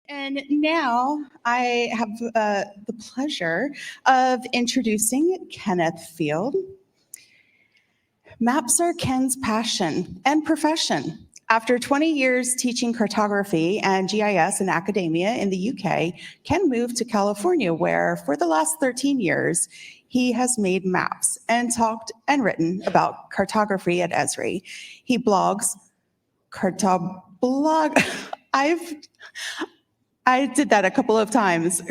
And now I have the pleasure of introducing Kenneth Field. Maps are Ken's passion and profession. After 20 years teaching cartography and GIS in academia in the UK, Ken moved to California, where for the last 13 years, he has made maps and talked and written about cartography at Esri. He blogs, I did that a couple of times.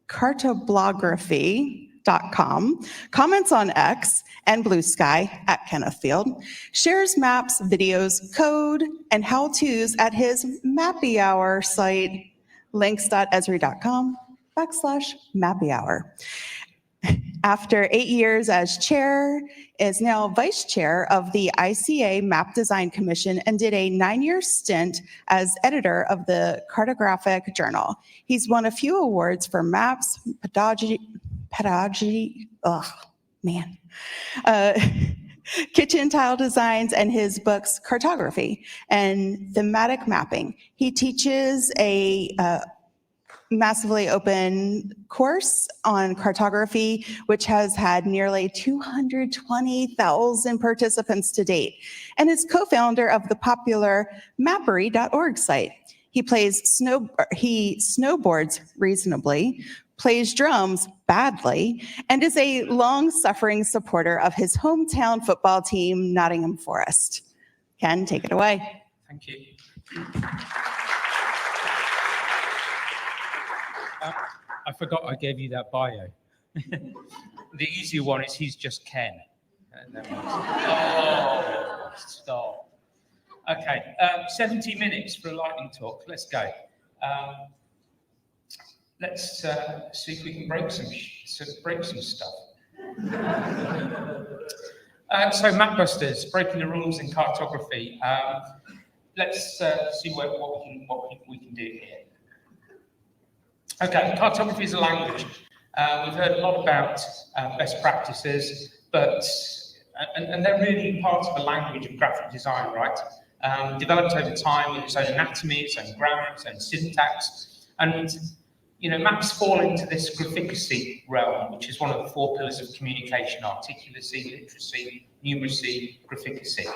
Cartography.com, comments on X and Blue Sky at Kenneth Field, shares maps, videos, code, and how-tos at his Mappy Hour site, links.esri.com/Mappy Hour. After 8 years as chair, is now vice chair of the ICA Map Design Commission and did a 9-year stint as editor of the Cartographic Journal. He's won a few awards for maps, pedagogy, kitchen tile designs, and his books, Cartography and Thematic Mapping. He teaches a massively open course on cartography, which has had nearly 220,000 participants to date, and is co-founder of the popular mappery.org site. He snowboards reasonably, plays drums badly, and is a long-suffering supporter of his hometown football team, Nottingham Forest. Ken, take it away. Thank you. I forgot I gave you that bio. The easier one is he's just Ken. Oh, stop. Okay, 70 minutes for a lightning talk. Let's go. Let's see if we can break some stuff. So Mapbusters, breaking the rules in cartography. Let's see what we can do here. Okay, cartography is a language. We've heard a lot about best practices, and they're really part of the language of graphic design, right? Developed over time with its own anatomy, its own grammar, its own syntax, and maps fall into this graphicacy realm, which is one of the 4 pillars of communication: articulacy, literacy, numeracy, graphicacy.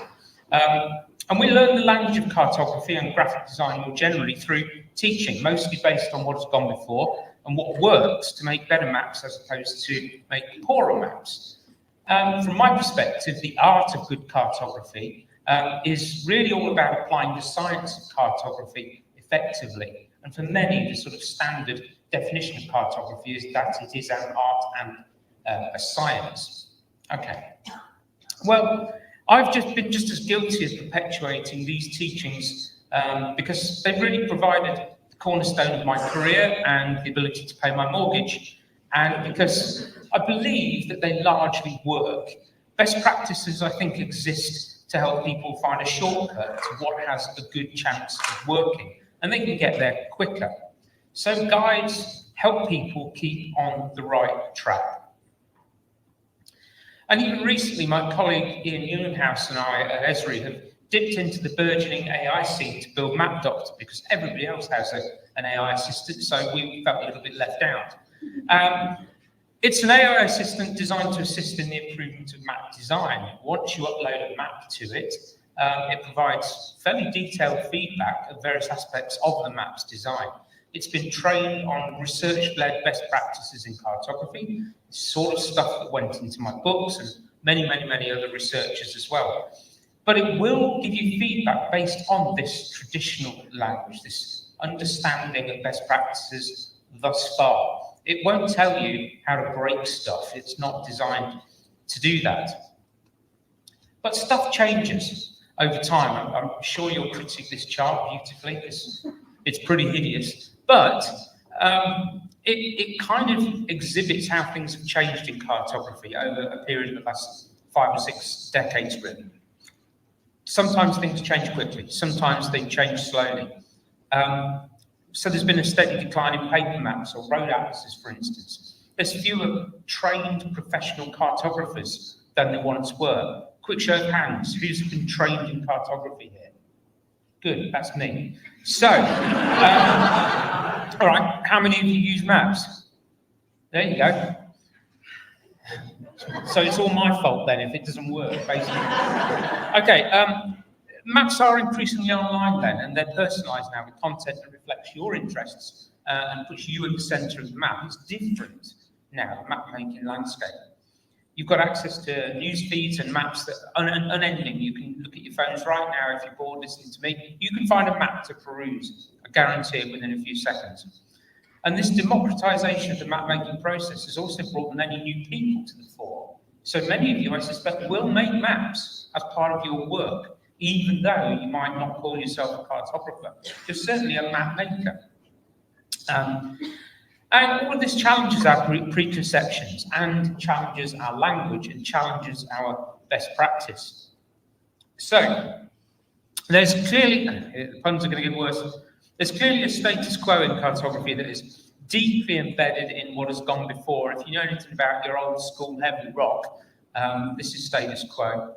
And we learn the language of cartography and graphic design more generally through teaching, mostly based on what has gone before and what works to make better maps as opposed to make poorer maps. From my perspective, the art of good cartography is really all about applying the science of cartography effectively. And for many, the sort of standard definition of cartography is that it is an art and a science. Okay. Well, I've just been just as guilty as perpetuating these teachings because they've really provided the cornerstone of my career and the ability to pay my mortgage, and because I believe that they largely work. Best practices, I think, exist to help people find a shortcut to what has a good chance of working, and they can get there quicker. So guides help people keep on the right track. And even recently, my colleague Ian Newlandhouse and I at Esri have dipped into the burgeoning AI scene to build Mapdoctor, because everybody else has an AI assistant, so we felt a little bit left out. It's an AI assistant designed to assist in the improvement of map design. Once you upload a map to it, it provides fairly detailed feedback of various aspects of the map's design. It's been trained on research-led best practices in cartography, sort of stuff that went into my books and many other researchers as well. But it will give you feedback based on this traditional language, this understanding of best practices thus far. It won't tell you how to break stuff. It's not designed to do that. But stuff changes over time. I'm sure you'll critique this chart beautifully, because it's pretty hideous. But it kind of exhibits how things have changed in cartography over a period of the last 5 or 6 decades, really. Sometimes things change quickly, sometimes they change slowly. So there's been a steady decline in paper maps or road atlases, for instance. There's fewer trained professional cartographers than there once were. Quick show of hands, who's been trained in cartography here? Good, that's me. So, all right, how many of you use maps? There you go. So it's all my fault then if it doesn't work, basically. Okay, maps are increasingly online then, and they're personalised now with content that reflects your interests and puts you at the centre of the map. It's different now, the map-making landscape. You've got access to news feeds and maps that are unending. You can look at your phones right now if you're bored listening to me. You can find a map to peruse. I guarantee it within a few seconds. And this democratisation of the map-making process has also brought many new people to the fore. So many of you, I suspect, will make maps as part of your work, even though you might not call yourself a cartographer. You're certainly a map maker. And all of this challenges our preconceptions and challenges our language and challenges our best practice. So there's clearly, the puns are going to get worse, there's clearly a status quo in cartography that is deeply embedded in what has gone before. If you know anything about your old school heavy rock, this is status quo.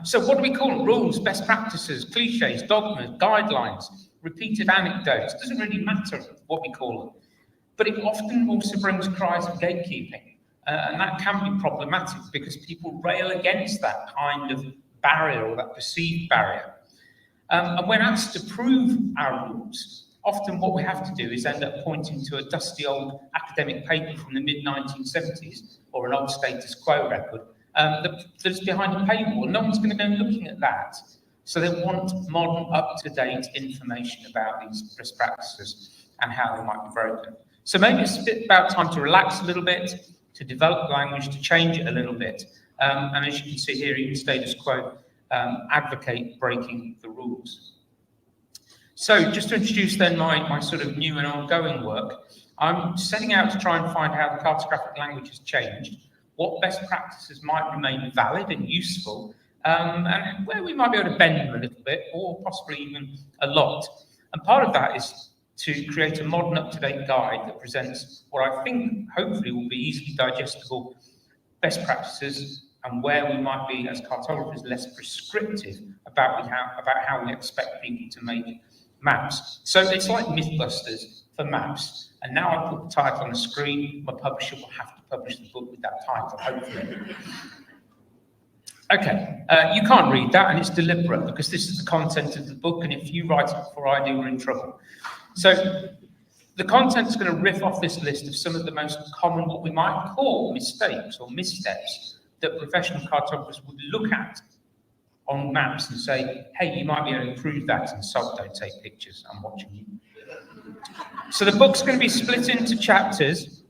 So what do we call it? Rules, best practices, cliches, dogmas, guidelines, repeated anecdotes? It doesn't really matter what we call them. But it often also brings cries of gatekeeping. And that can be problematic because people rail against that kind of barrier or that perceived barrier. And when asked to prove our rules, often what we have to do is end up pointing to a dusty old academic paper from the mid-1970s or an old status quo record that's behind a paywall. No one's going to go looking at that. So they want modern, up-to-date information about these best practices and how they might be broken. So maybe it's a bit about time to relax a little bit, to develop language, to change it a little bit. And as you can see here, even status quo advocate breaking the rules. So just to introduce then my sort of new and ongoing work, I'm setting out to try and find how the cartographic language has changed, what best practices might remain valid and useful, and where we might be able to bend them a little bit, or possibly even a lot. And part of that is to create a modern, up-to-date guide that presents what I think, hopefully, will be easily digestible best practices and where we might be, as cartographers, less prescriptive about how we expect people to make maps. So it's like Mythbusters for maps. And now I put the title on the screen, my publisher will have to publish the book with that title, hopefully. Okay, you can't read that, and it's deliberate, because this is the content of the book, and if you write it before I do, we're in trouble. So the content's going to riff off this list of some of the most common, what we might call mistakes or missteps that professional cartographers would look at on maps and say, hey, you might be able to improve that, and sod, don't take pictures, I'm watching you. So the book's going to be split into chapters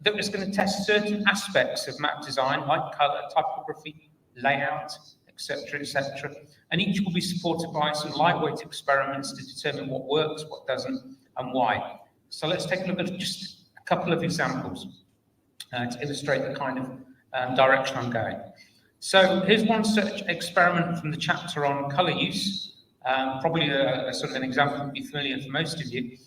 that is going to test certain aspects of map design, like colour, typography, layout, etc., etc. And each will be supported by some lightweight experiments to determine what works, what doesn't, and why. So let's take a look at just a couple of examples to illustrate the kind of direction I'm going. So here's one such experiment from the chapter on colour use, probably a sort of an example that would be familiar for most of you.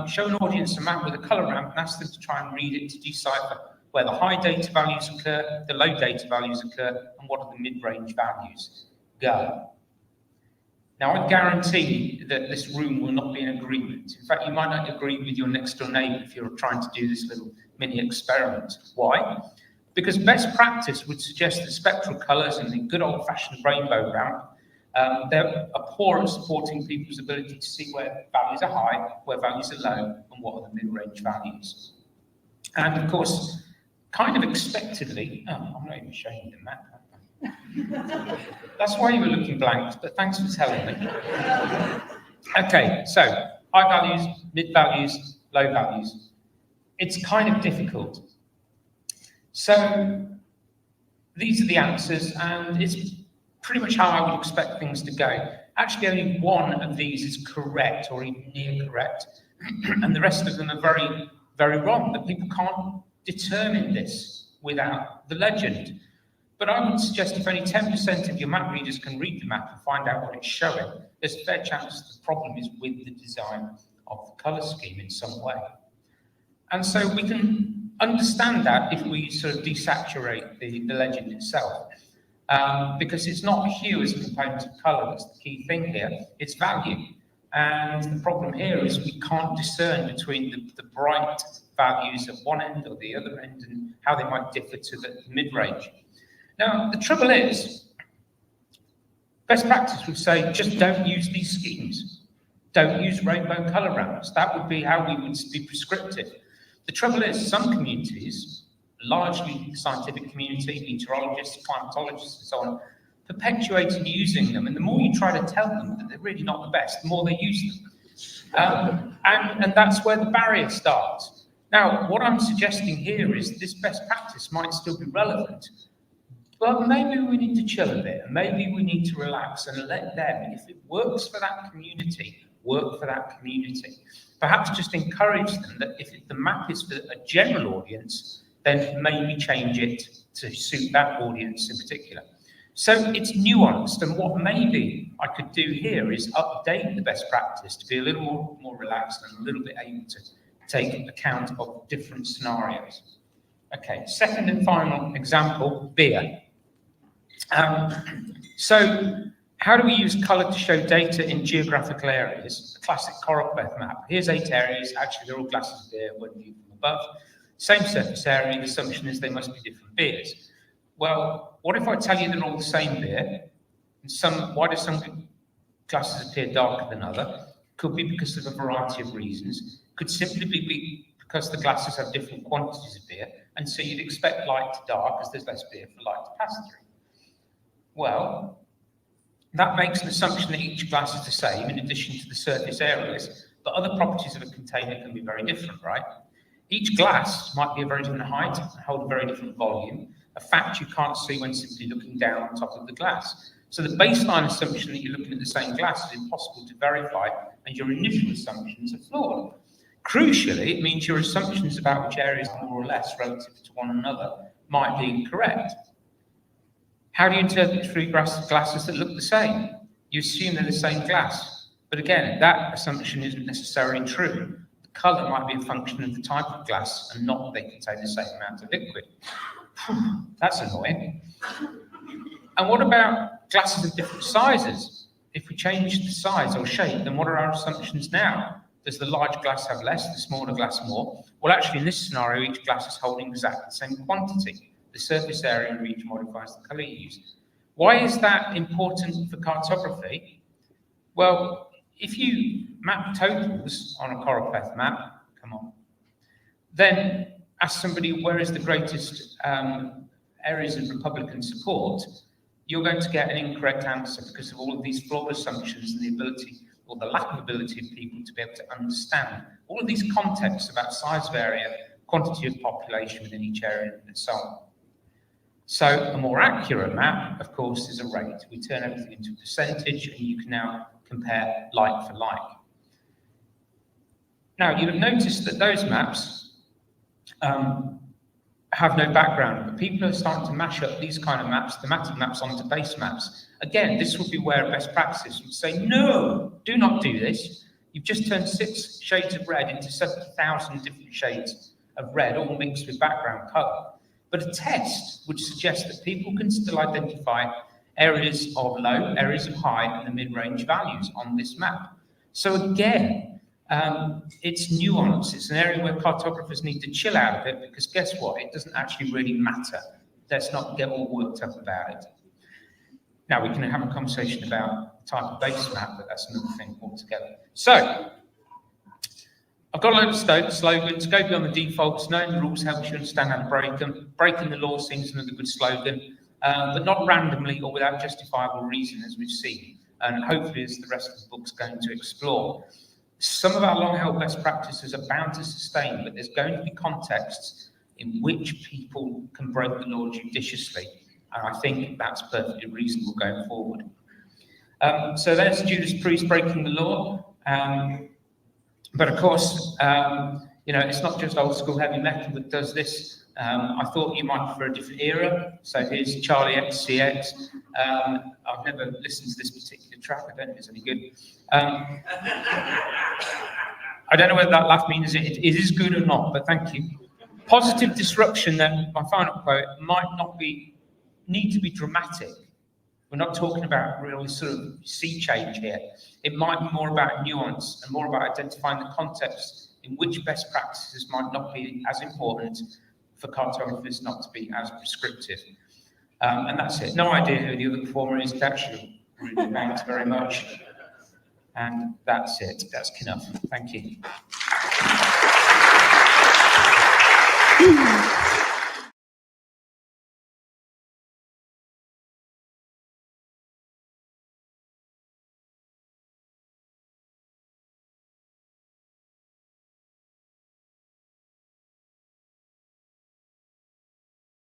Show an audience a map with a colour ramp and ask them to try and read it to decipher where the high data values occur, the low data values occur, and what are the mid-range values. Go. Now, I guarantee that this room will not be in agreement. In fact, you might not agree with your next door neighbour if you're trying to do this little mini experiment. Why? Because best practice would suggest that spectral colours and the good old-fashioned rainbow ramp, they're poor at supporting people's ability to see where values are high, where values are low, and what are the mid-range values. And of course, kind of expectedly, I'm not even showing the map. That's why you were looking blank, but thanks for telling me. Okay, so high values, mid values, low values. It's kind of difficult. So these are the answers, and it's pretty much how I would expect things to go. Actually, only one of these is correct or even near correct, and the rest of them are very, very wrong, that people can't determine this without the legend. But I would suggest if only 10% of your map readers can read the map and find out what it's showing, there's a fair chance the problem is with the design of the colour scheme in some way. And so we can understand that if we sort of desaturate the legend itself. because it's not hue as a component of colour that's the key thing here, it's value. And the problem here is we can't discern between the bright values at one end or the other end and how they might differ to the mid-range. Now, the trouble is, best practice would say just don't use these schemes. Don't use rainbow colour ramps. That would be how we would be prescriptive. The trouble is, some communities, largely the scientific community, meteorologists, climatologists, and so on, perpetuate in using them. And the more you try to tell them that they're really not the best, the more they use them. And that's where the barrier starts. Now, what I'm suggesting here is this best practice might still be relevant, but maybe we need to chill a bit, and maybe we need to relax and let them, if it works for that community, work for that community. Perhaps just encourage them that if the map is for a general audience, then maybe change it to suit that audience in particular. So it's nuanced, and what maybe I could do here is update the best practice to be a little more relaxed and a little bit able to take account of different scenarios. Okay, second and final example, beer. So how do we use colour to show data in geographical areas? The classic Koropeth map. Here's 8 areas. Actually, they're all glasses of beer, one view from above. Same surface area. The assumption is they must be different beers. Well, what if I tell you they're all the same beer? And why do some glasses appear darker than other? Could be because of a variety of reasons. Could simply be because the glasses have different quantities of beer, and so you'd expect light to dark as there's less beer for light to pass through. Well, that makes an assumption that each glass is the same in addition to the surface areas, but other properties of a container can be very different, right? Each glass might be a very different height and hold a very different volume, a fact you can't see when simply looking down on top of the glass. So the baseline assumption that you're looking at the same glass is impossible to verify, and your initial assumptions are flawed. Crucially, it means your assumptions about which areas are more or less relative to one another might be incorrect. How do you interpret 3 glasses that look the same? You assume they're the same glass. But again, that assumption isn't necessarily true. The colour might be a function of the type of glass and not that they contain the same amount of liquid. That's annoying. And what about glasses of different sizes? If we change the size or shape, then what are our assumptions now? Does the large glass have less, the smaller glass more? Well, actually, in this scenario, each glass is holding exactly the same quantity. The surface area in each modifies the colour you use. Why is that important for cartography? Well, if you map totals on a Koropeth map, then ask somebody where is the greatest areas of Republican support, you're going to get an incorrect answer because of all of these flawed assumptions and the ability or the lack of ability of people to be able to understand all of these contexts about size of area, quantity of population within each area, and so on. So a more accurate map, of course, is a rate. We turn everything into a percentage, and you can now compare like for like. Now, you'll have noticed that those maps have no background, but people are starting to mash up these kind of maps, thematic maps, onto base maps. Again, this would be where best practice would say, no, do not do this. You've just turned 6 shades of red into 70,000 different shades of red, all mixed with background colour. But a test would suggest that people can still identify areas of low, areas of high, and the mid-range values on this map. So again, it's nuance. It's an area where cartographers need to chill out a bit, because guess what? It doesn't actually really matter. Let's not get all worked up about it. Now, we can have a conversation about the type of base map, but that's another thing altogether. So, I've got a load of slogans, go beyond the defaults, knowing the rules helps you understand how to break them. Breaking the law seems another good slogan, but not randomly or without justifiable reason, as we've seen, and hopefully as the rest of the book's going to explore. Some of our long-held best practices are bound to sustain, but there's going to be contexts in which people can break the law judiciously, and I think that's perfectly reasonable going forward. So there's Judas Priest breaking the law. But of course, it's not just old school heavy metal that does this. I thought you might prefer a different era. So here's Charlie XCX. I've never listened to this particular track. I don't think it's any good. I don't know whether that laugh means it is good or not, but thank you. Positive disruption, then, my final quote, might not be need to be dramatic. We're not talking about real sort of sea change here. It might be more about nuance and more about identifying the context in which best practices might not be as important for cartographers not to be as prescriptive. And that's it. No idea who the other performer is. Actually, really, thanks very much. And that's it. That's enough. Thank you.